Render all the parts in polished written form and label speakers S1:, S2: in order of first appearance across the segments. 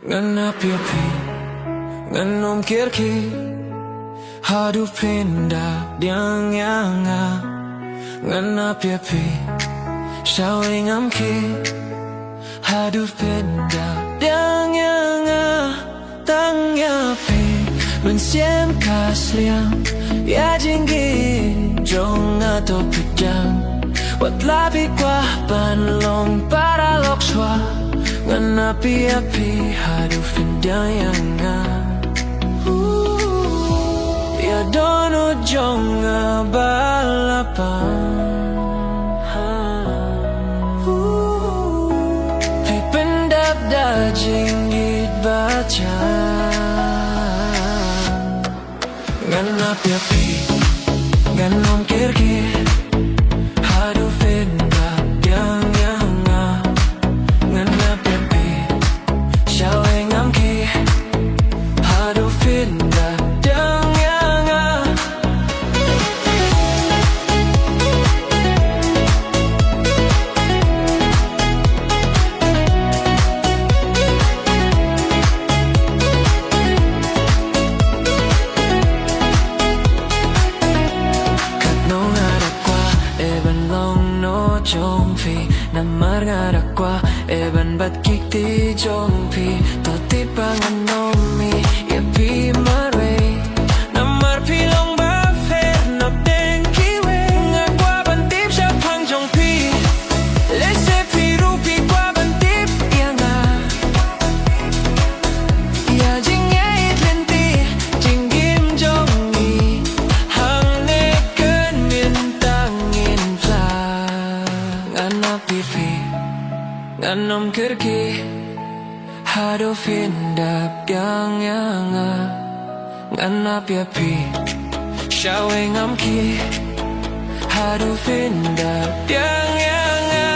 S1: Nganap yapi, nganom kirki, hadu pinda diang yanga. Nganap yapi, shawing amki, hadu pinda diang yanga. Tang yapi, mensiam kasliam, ya jinggi, jong atau pijang. Wat labi kwa panlong para lokswa. Nganapi-api hadufin dayanga. Ya dono jonga balapan. Pipendap da jinggit baca. Nganapi-api, nganom kirkir, hadufin dayanga. Nganapi-api, shawing amki, hadufin dayanga. Katno ngarakwa, eban long no jongfi. Namar ngarakwa, eban bat kikti jongfi. Toti panganomi, yapi marwe. Namar pilong ba fer, nop deng kiwe. Ngakwa bantip siya pang jongfi. Lese pirupi kwa bantip yanga. Ya jingye itlenti, jinggim jongi. Hang neken mintangin fla. Nganap pipi, nganom kirki, hadufin dap yang yanga. Nganap yapi, shawing amki, hadufin dap yang yanga.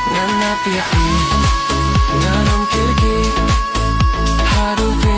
S1: Nganapi-api, nganom kirki, hadufin